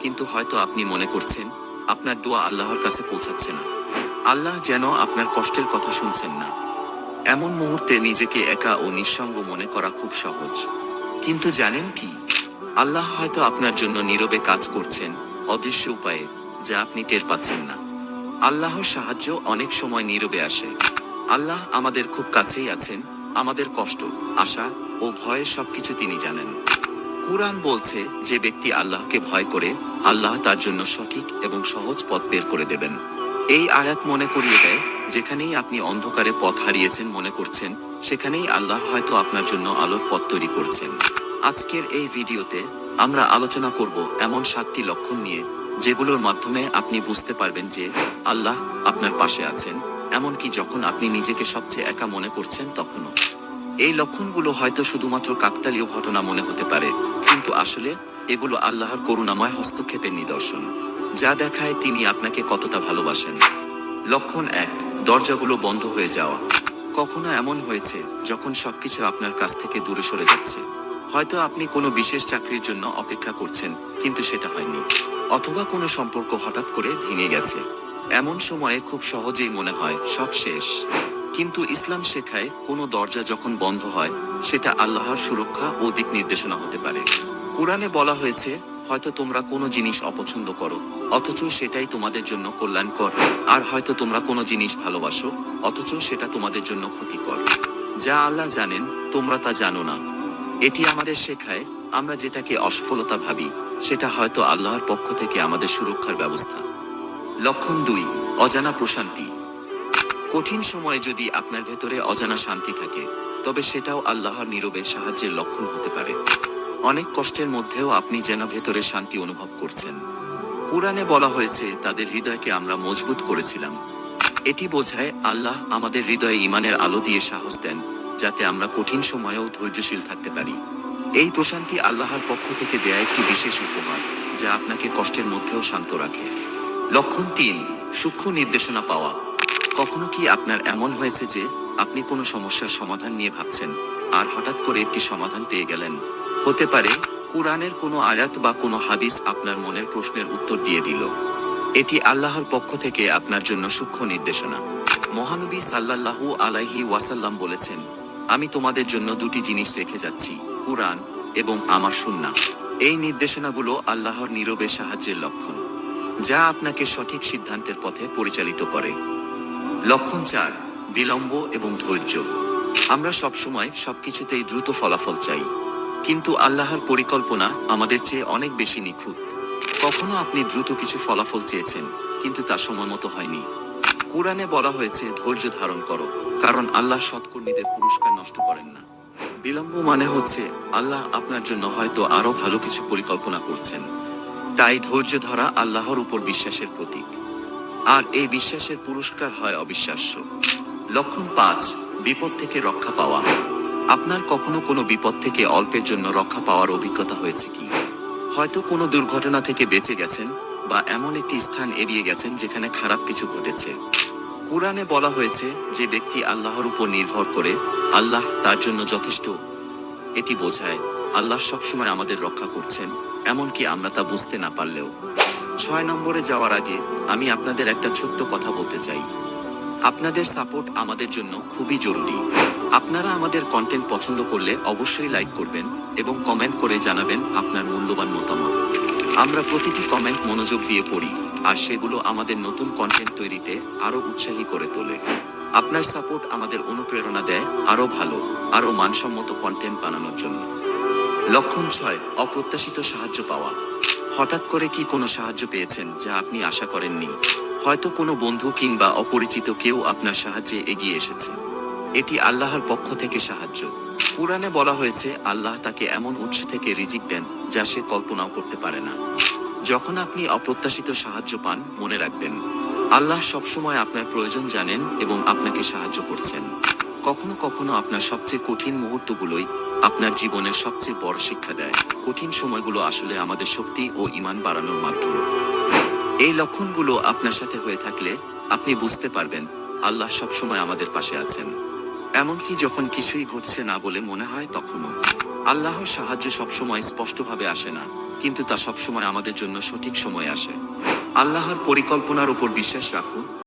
কিন্তু হয়তো আপনি মনে করছেন আপনার দোয়া আল্লাহর কাছে পৌঁছাচ্ছে না। আল্লাহ যেন আপনার কষ্টের কথা শুনছেন না। এমন মুহূর্তে নিজেকে একা ও নিঃসঙ্গ মনে করা খুব সহজ। কিন্তু জানেন কি, আল্লাহ হয়তো আপনার জন্য নীরবে কাজ করছেন, অদৃশ্য উপায়ে, যা আপনি টের পাচ্ছেন না। আল্লাহর সাহায্য অনেক সময় নীরবে আসে। আল্লাহ আমাদের খুব কাছেই আছেন, আমাদের কষ্ট, আশা ও ভয়ের সবকিছু তিনি জানেন। কুরআন বলছে, যে ব্যক্তি আল্লাহকে ভয় করে, আল্লাহ তার জন্য সঠিক এবং সহজ পথ বের করে দেবেন। এই আয়াত মনে করিয়ে দেয়, যেখানেই আপনি অন্ধকারে পথ হারিয়েছেন মনে করছেন, সেখানেই আল্লাহ হয়তো আপনার জন্য আলোর পথ তৈরি করছেন। আজকের এই ভিডিওতে আমরা আলোচনা করব এমন 7টি লক্ষণ নিয়ে, যেগুলোর মাধ্যমে আপনি বুঝতে পারবেন যে আল্লাহ আপনার পাশে আছেন, এমনকি যখন আপনি নিজেকে সবচেয়ে একা মনে করছেন তখনও। এই লক্ষণগুলো হয়তো শুধুমাত্র কাকতালীয় ঘটনা মনে হতে পারে, কিন্তু আসলে এগুলো আল্লাহর করুণাময় হস্তক্ষেপের নিদর্শন, যা দেখায় তিনি আপনাকে কতটা ভালোবাসেন। লক্ষণ 1, দরজাগুলো বন্ধ হয়ে যাওয়া। কখনো এমন হয়েছে যখন সবকিছু আপনার কাছ থেকে দূরে সরে যাচ্ছে? হয়তো আপনি কোনো বিশেষ চাকরির জন্য অপেক্ষা করছেন, কিন্তু সেটা হয়নি। অথবা কোনো সম্পর্ক হঠাৎ করে ভেঙে গেছে। এমন সময়ে খুব সহজেই মনে হয় সব শেষ। কিন্তু ইসলাম শেখায়, কোনো দরজা যখন বন্ধ হয়, সেটা আল্লাহর সুরক্ষা ও দিক নির্দেশনা হতে পারে। কুরআনে বলা হয়েছে, হয়তো তোমরা কোনো জিনিস অপছন্দ করো, অথচ সেটাই তোমাদের জন্য কল্যাণকর। আর হয়তো তোমরা কোনো জিনিস ভালোবাসো, অথচ সেটা তোমাদের জন্য ক্ষতিকর। যা আল্লাহ জানেন, তোমরা তা জানো না। এটি আমাদের শেখায়, আমরা যেটাকে অসফলতা ভাবি, সেটা হয়তো আল্লাহর পক্ষ থেকে আমাদের সুরক্ষার ব্যবস্থা। লক্ষণ 2, অজানা প্রশান্তি। কঠিন সময়ে যদি আপনার ভেতরে অজানা শান্তি থাকে, তবে সেটাও আল্লাহর নীরবে সাহায্যের লক্ষণ হতে পারে। অনেক কষ্টের মধ্যেও আপনি যেন ভেতরে শান্তি অনুভব করছেন। কুরআনে বলা হয়েছে, তাদের হৃদয়কে আমরা মজবুত করেছিলাম। এটি বোঝায় আল্লাহ আমাদের হৃদয়ে ঈমানের আলো দিয়ে সাহস দেন, যাতে আমরা কঠিন সময়েও ধৈর্যশীল থাকতে পারি। এই প্রশান্তি আল্লাহর পক্ষ থেকে দেয়া একটি বিশেষ উপহার, যা আপনাকে কষ্টের মধ্যেও শান্ত রাখে। লক্ষণ 3, সূক্ষ্ম নির্দেশনা পাওয়া। কখনো কি আপনার এমন হয়েছে যে আপনি কোনো সমস্যার সমাধান নিয়ে ভাবছেন, আর হঠাৎ করে একটি সমাধান পেয়ে গেলেন? হতে পারে কুরআনের কোনো আয়াত বা কোনো হাদিস আপনার মনের প্রশ্নের উত্তর দিয়ে দিল। এটি আল্লাহর পক্ষ থেকে আপনার জন্য সূক্ষ্ম নির্দেশনা। মহানবী সাল্লাল্লাহু আলাইহি ওয়াসাল্লাম বলেছেন, আমি তোমাদের জন্য 2টি জিনিস রেখে যাচ্ছি, কুরআন এবং আমার সুন্নাহ। এই নির্দেশনাগুলো আল্লাহর নীরবে সাহায্যের লক্ষণ, যা আপনাকে সঠিক সিদ্ধান্তের পথে পরিচালিত করে। লক্ষণ 4, বিলম্ব এবং ধৈর্য। আমরা সবসময় সবকিছুতেই দ্রুত ফলাফল চাই, কিন্তু আল্লাহর পরিকল্পনা আমাদের চেয়ে অনেক বেশি নিখুঁত। কখনো আপনি দ্রুত কিছু ফলাফল চেয়েছেন, কিন্তু তা সময়মতো হয়নি। কুরআনে বলা হয়েছে, ধৈর্য ধারণ করো, কারণ আল্লাহ সৎকর্মীদের পুরস্কার নষ্ট করেন না। বিলম্ব মানে হচ্ছে আল্লাহ আপনার জন্য হয়তো আরো ভালো কিছু পরিকল্পনা করছেন। তাই ধৈর্য ধরা আল্লাহর উপর বিশ্বাসের প্রতীক, আর এই বিশ্বাসের পুরস্কার হয় অবিশ্বাস্য। লক্ষণ 5, বিপদ থেকে রক্ষা পাওয়া। আপনার কখনো কোনো বিপদ থেকে অল্পের জন্য রক্ষা পাওয়ার অভিজ্ঞতা হয়েছে কি? হয়তো কোনো দুর্ঘটনা থেকে বেঁচে গেছেন, বা এমন একটি স্থান এড়িয়ে গেছেন যেখানে খারাপ কিছু ঘটেছে। কুরআনে বলা হয়েছে, যে ব্যক্তি আল্লাহর উপর নির্ভর করে, আল্লাহ তার জন্য যথেষ্ট। এটি বোঝায় আল্লাহ সবসময় আমাদের রক্ষা করছেন, এমনকি আমরা তা বুঝতে না পারলেও। 6 নম্বরে যাওয়ার আগে আমি আপনাদের একটা ছোট্ট কথা বলতে চাই। আপনাদের সাপোর্ট আমাদের জন্য খুবই জরুরি। আপনারা আমাদের কন্টেন্ট পছন্দ করলে অবশ্যই লাইক করবেন এবং কমেন্ট করে জানাবেন আপনার মূল্যবান মতামত। আমরা প্রতিটি কমেন্ট মনোযোগ দিয়ে পড়ি, আর সেগুলো আমাদের নতুন কন্টেন্ট তৈরিতে আরও উৎসাহী করে তোলে। আপনার সাপোর্ট আমাদের অনুপ্রেরণা দেয় আরও ভালো, আরও মানসম্মত কন্টেন্ট বানানোর জন্য। লক্ষণ 6, অপ্রত্যাশিত সাহায্য পাওয়া। হঠাৎ করে কি কোনো সাহায্য পেয়েছেন যা আপনি আশা করেননি? হয়তো কোনো বন্ধু কিংবা অপরিচিত কেউ আপনার সাহায্যে এগিয়ে এসেছে। এটি আল্লাহর পক্ষ থেকে সাহায্য। কুরআনে বলা হয়েছে, আল্লাহ তাকে এমন উৎস থেকে রিজিক দেন যা সে কল্পনাও করতে পারে না। যখন আপনি অপ্রত্যাশিত সাহায্য পান, মনে রাখবেন, আল্লাহ সবসময় আপনার প্রয়োজন জানেন এবং আপনাকে সাহায্য করছেন। কখনো কখনো আপনার সবচেয়ে কঠিন মুহূর্তগুলোই আপনার জীবনের সবচেয়ে বড় শিক্ষা দেয়। কঠিন সময়গুলো আসলে আমাদের শক্তি ও ঈমান বাড়ানোর মাধ্যম। এই লক্ষণগুলো আপনার সাথে হয়ে থাকলে আপনি বুঝতে পারবেন আল্লাহ সবসময় আমাদের পাশে আছেন, এমনকি যখন কিছুই ঘটছে না বলে মনে হয় তখনও। আল্লাহর সাহায্য সবসময় স্পষ্টভাবে আসে না, কিন্তু তা সবসময় আমাদের জন্য সঠিক সময় আসে। আল্লাহর পরিকল্পনার উপর বিশ্বাস রাখুন।